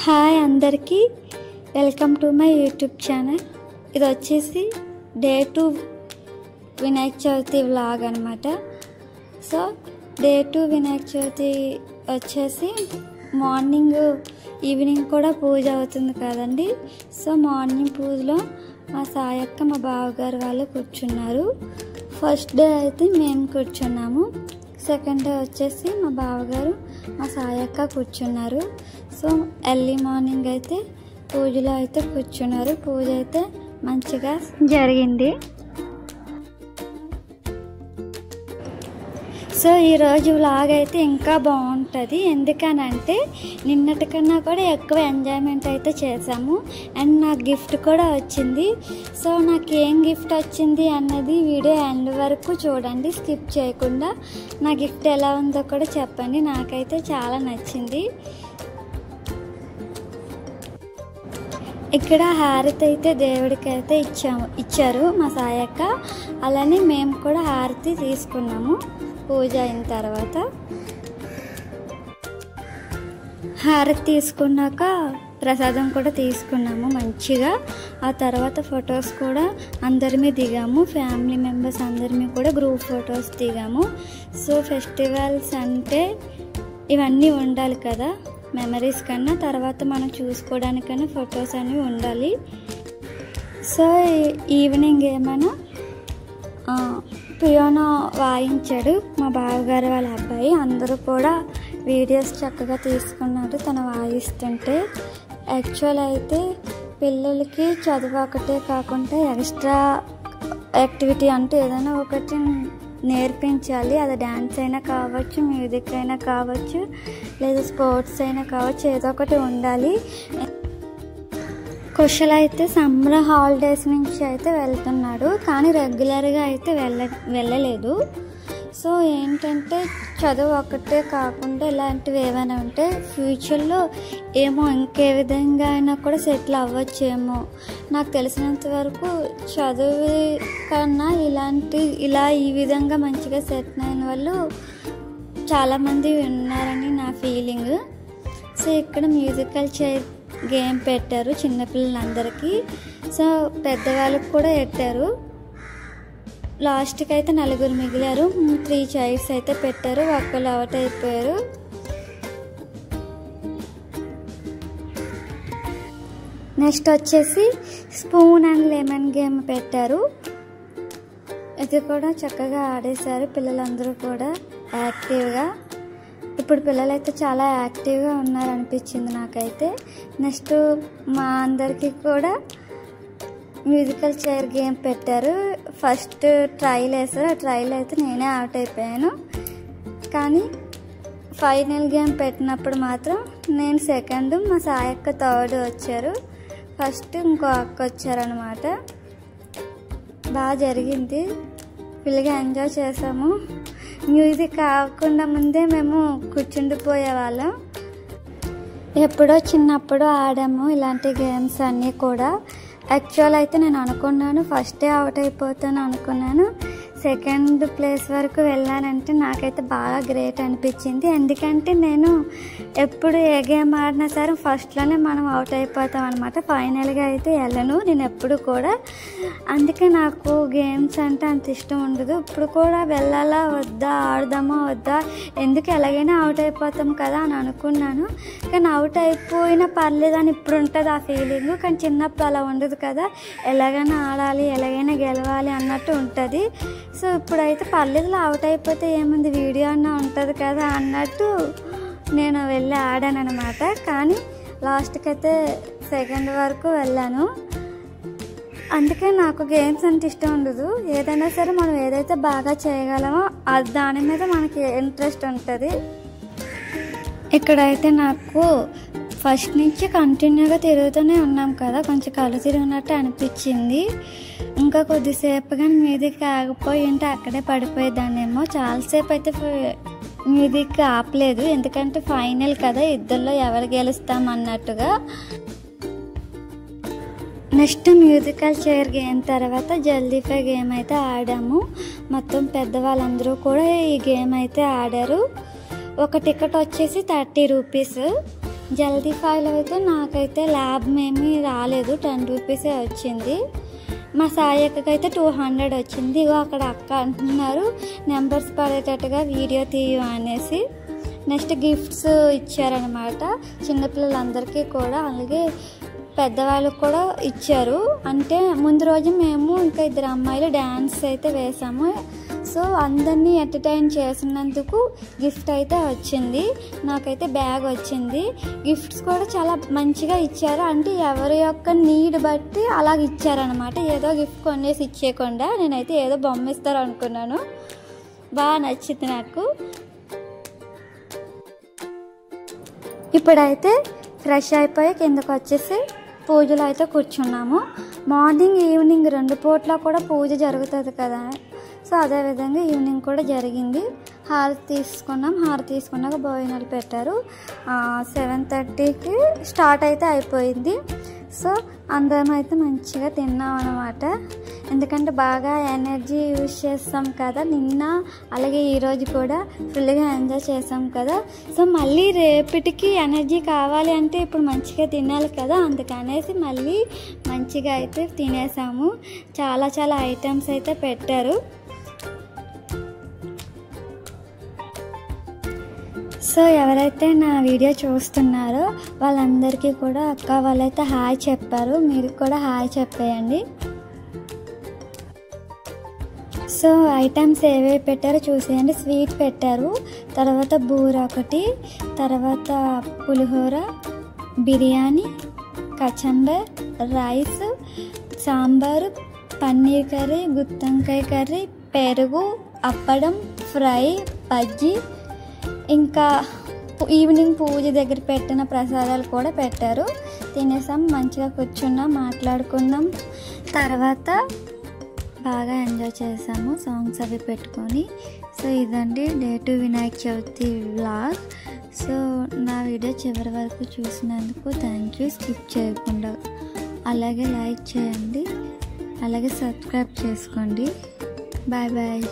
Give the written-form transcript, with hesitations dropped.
Hi అందరికీ welcome to my YouTube channel. ఇది వచ్చేసి డే 2 వినాయక చవితి వ్లాగ్ అనమాట. సో డే 2 వినాయక చవితి వచ్చేసి మార్నింగ్ ఈవినింగ్ కూడా పూజ అవుతుంది కదండి. సో మార్నింగ్ పూజలో మా సాయక్క మా బావగారు వాళ్ళు కూర్చున్నారు. ఫస్ట్ డే అయితే మేము కూర్చున్నాము, సెకండ్ డే వచ్చేసి మా బావగారు మా సాయక్క కూర్చున్నారు. సో ఎర్లీ మార్నింగ్ అయితే పూజలో అయితే కూర్చున్నారు. పూజ అయితే మంచిగా జరిగింది. సో ఈరోజు వ్లాగ్ అయితే ఇంకా బాగుంటుంది. ఎందుకనంటే నిన్నటికన్నా కూడా ఎక్కువ ఎంజాయ్మెంట్ అయితే చేసాము. అండ్ నాకు గిఫ్ట్ కూడా వచ్చింది. సో నాకు ఏం గిఫ్ట్ వచ్చింది అన్నది వీడియో ఎండ్ వరకు చూడండి, స్కిప్ చేయకుండా. నా గిఫ్ట్ ఎలా ఉందో కూడా చెప్పండి. నాకైతే చాలా నచ్చింది. ఇక్కడ హారతి అయితే దేవుడికి అయితే ఇచ్చారు మా సాయక్క. అలానే మేము కూడా హారతి తీసుకున్నాము. పూజ అయిన తర్వాత హారతి తీసుకున్నాక ప్రసాదం కూడా తీసుకున్నాము మంచిగా. ఆ తర్వాత ఫొటోస్ కూడా అందరిమీ దిగాము, ఫ్యామిలీ మెంబర్స్ అందరిమీ కూడా గ్రూప్ ఫొటోస్ దిగాము. సో ఫెస్టివల్స్ అంటే ఇవన్నీ ఉండాలి కదా, మెమరీస్ కన్నా తర్వాత మనం చూసుకోవడానికన్నా ఫొటోస్ అనేవి ఉండాలి. సో ఈవినింగ్ ఏమైనా పియానో వాయించాడు మా బావగారు వాళ్ళ అబ్బాయి. అందరూ కూడా వీడియోస్ చక్కగా తీసుకున్నారు తను వాయిస్తుంటే. యాక్చువల్ అయితే పిల్లలకి చదువు ఒకటే కాకుండా ఎక్స్ట్రా యాక్టివిటీ అంటూ ఏదైనా ఒకటి నేర్పించాలి. అది డ్యాన్స్ అయినా కావచ్చు, మ్యూజిక్ అయినా కావచ్చు, లేదా స్పోర్ట్స్ అయినా కావచ్చు, ఏదో ఒకటి ఉండాలి. కుశల్ అయితే సమ్మర్ హాలిడేస్ నుంచి అయితే వెళ్తున్నాడు, కానీ రెగ్యులర్గా అయితే వెళ్ళలేదు. సో ఏంటంటే చదువు ఒక్కటే కాకుండా ఇలాంటివి ఏమైనా ఉంటే ఫ్యూచర్లో ఏమో ఇంకే విధంగా అయినా కూడా సెటిల్ అవ్వచ్చేమో. నాకు తెలిసినంత వరకు చదువు కన్నా ఇలా ఈ విధంగా మంచిగా సెటిల్ అయిన వాళ్ళు చాలామంది ఉన్నారని నా ఫీలింగ్. సో ఇక్కడ మ్యూజికల్ చైర్ గేమ్ పెట్టారు చిన్నపిల్లలందరికీ. సో పెద్దవాళ్ళకి కూడా పెట్టారు. లాస్ట్కి అయితే 4 మిగిలారు. 3 చైర్స్ అయితే పెట్టారు, ఒక్కళ్ళు అవుట్ అయిపోయారు. నెక్స్ట్ వచ్చేసి స్పూన్ అండ్ లెమన్ గేమ్ పెట్టారు. ఇది కూడా చక్కగా ఆడేశారు పిల్లలందరూ కూడా యాక్టివ్గా. ఇప్పుడు పిల్లలైతే చాలా యాక్టివ్గా ఉన్నారనిపించింది నాకైతే. నెక్స్ట్ మా అందరికీ కూడా మ్యూజికల్ చైర్ గేమ్ పెట్టారు. ఫస్ట్ ట్రైల్ వేసారు. ఆ ట్రైల్ అయితే నేనే అవుట్ అయిపోయాను. కానీ ఫైనల్ గేమ్ పెట్టినప్పుడు మాత్రం నేను సెకండ్, మా సాయక్క థర్డ్ వచ్చారు. ఫస్ట్ ఇంకో అక్క వచ్చారనమాట. బాగా జరిగింది, ఫుల్గా ఎంజాయ్ చేసాము. మ్యూజిక్ కాకుండా ముందే మేము కూర్చుండిపోయే వాళ్ళం. ఎప్పుడో చిన్నప్పుడు ఆడాము ఇలాంటి గేమ్స్ అన్నీ కూడా. యాక్చువల్ అయితే నేను అనుకున్నాను ఫస్టే అవుట్ అయిపోతాను అనుకున్నాను. సెకండ్ ప్లేస్ వరకు వెళ్ళానంటే నాకైతే బాగా గ్రేట్ అనిపించింది. ఎందుకంటే నేను ఎప్పుడు ఏ గేమ్ ఆడినా సరే ఫస్ట్లోనే మనం అవుట్ అయిపోతాం అనమాట. ఫైనల్గా అయితే వెళ్ళను నేను ఎప్పుడు కూడా. అందుకే నాకు గేమ్స్ అంటే అంత ఇష్టం ఉండదు. ఇప్పుడు కూడా వెళ్ళాలా వద్దా, ఆడదామా వద్దా, ఎందుకు ఎలాగైనా అవుట్ అయిపోతాం కదా అని అనుకున్నాను. కానీ అవుట్ అయిపోయినా పర్లేదని ఇప్పుడు ఉంటుంది ఆ ఫీలింగ్. కానీ చిన్నప్పుడు అలా ఉండదు కదా, ఎలాగైనా ఆడాలి, ఎలాగైనా గెలవాలి అన్నట్టు ఉంటుంది. సో ఇప్పుడైతే పర్లేదులో అవుట్ అయిపోతే ఏముంది, వీడియో అన్నా ఉంటుంది కదా అన్నట్టు నేను వెళ్ళి ఆడాను అనమాట. కానీ లాస్ట్కి అయితే సెకండ్ వరకు వెళ్ళాను. అందుకే నాకు గేమ్స్ అంటే ఇష్టం ఉండదు. ఏదైనా సరే మనం ఏదైతే బాగా చేయగలమో అది దాని మీద మనకి ఇంట్రెస్ట్ ఉంటుంది. ఇక్కడైతే నాకు ఫస్ట్ నుంచి కంటిన్యూగా తిరుగుతూనే ఉన్నాం కదా, కొంచెం కళ్ళు తిరిగినట్టు అనిపించింది. ఇంకా కొద్దిసేపు కానీ మ్యూజిక్ ఆగిపోయి ఉంటే అక్కడే పడిపోయేదాన్నేమో. చాలాసేపు అయితే మ్యూజిక్ ఆపలేదు, ఎందుకంటే ఫైనల్ కదా, ఇద్దరిలో ఎవరు గెలుస్తాం అన్నట్టుగా. నెక్స్ట్ మ్యూజికల్ చైర్ గేమ్ తర్వాత జల్దీఫై గేమ్ అయితే ఆడాము. మొత్తం పెద్దవాళ్ళందరూ కూడా ఈ గేమ్ అయితే ఆడారు. ఒక టికెట్ వచ్చేసి 30 రూపీస్. జల్దీ ఫైల్ అయితే నాకైతే ల్యాబ్ ఏమీ రాలేదు, 10 రూపీసే వచ్చింది. మా సాయి అక్కకైతే 200 వచ్చింది. ఇగో అక్కడ అక్క అంటున్నారు నెంబర్స్ పడేటట్టుగా వీడియో తీయ అనేసి. నెక్స్ట్ గిఫ్ట్స్ ఇచ్చారనమాట చిన్నపిల్లలందరికీ కూడా, అలాగే పెద్దవాళ్ళకి కూడా ఇచ్చారు. అంటే ముందు రోజు మేము ఇంకా 2 అమ్మాయిలు డ్యాన్స్ అయితే వేసాము. సో అందరినీ ఎంటర్టైన్ చేసినందుకు గిఫ్ట్ అయితే వచ్చింది. నాకైతే బ్యాగ్ వచ్చింది. గిఫ్ట్స్ కూడా చాలా మంచిగా ఇచ్చారు. అంటే ఎవరి యొక్క నీడ్ బట్టి అలాగ ఇచ్చారనమాట. ఏదో గిఫ్ట్ కొనేసి ఇచ్చేయకుండా నేనైతే ఏదో బొమ్మ ఇస్తారు అనుకున్నాను. బాగా నచ్చింది నాకు. ఇప్పుడైతే ఫ్రెష్ అయిపోయి కిందకు వచ్చేసి పూజలో అయితే కూర్చున్నాము. మార్నింగ్ ఈవినింగ్ 2 పూట్ల కూడా పూజ జరుగుతుంది కదా, సో అదేవిధంగా ఈవినింగ్ కూడా జరిగింది. హారతి తీసుకున్నాం. హారతి తీసుకున్నాక భోజనాలు పెట్టారు. 7:30కి స్టార్ట్ అయితే అయిపోయింది. సో అందరం అయితే మంచిగా తిన్నాం అన్నమాట. ఎందుకంటే బాగా ఎనర్జీ యూజ్ చేస్తాం కదా నిన్న, అలాగే ఈరోజు కూడా ఫుల్గా ఎంజాయ్ చేసాం కదా. సో మళ్ళీ రేపటికి ఎనర్జీ కావాలి అంటే ఇప్పుడు మంచిగా తినాలి కదా, అందుకనేసి మళ్ళీ మంచిగా అయితే తినేసాము. చాలా చాలా ఐటమ్స్ అయితే పెట్టారు. సో ఎవరైతే నా వీడియో చూస్తున్నారో వాళ్ళందరికీ కూడా అక్క వాళ్ళైతే హాయ్ చెప్పారు, మీరు కూడా హాయ్ చెప్పేయండి. సో ఐటమ్స్ ఏవేవి పెట్టారో చూసేయండి. స్వీట్ పెట్టారు, తర్వాత బూర ఒకటి, తర్వాత పులిహోర, బిర్యానీ, కచంబర్, రైస్, సాంబారు, పన్నీర్ కర్రీ, గుత్తొంకాయ కర్రీ, పెరుగు, అప్పడం, ఫ్రై, బజ్జీ, ఇంకా ఈవినింగ్ పూజ దగ్గర పెట్టిన ప్రసాదాలు కూడా పెట్టారు. తినేసాం, మంచిగా కూర్చున్నాం, మాట్లాడుకున్నాం, తర్వాత బాగా ఎంజాయ్ చేసాము సాంగ్స్ అవి పెట్టుకొని. సో ఇదండి day 2 Vinayaka Chavithi vlog. So నా వీడియో చివరి వరకు చూసినందుకు థ్యాంక్ యూ. స్కిప్ చేయకుండా అలాగే లైక్ చేయండి, అలాగే సబ్స్క్రైబ్ చేసుకోండి. Bye bye.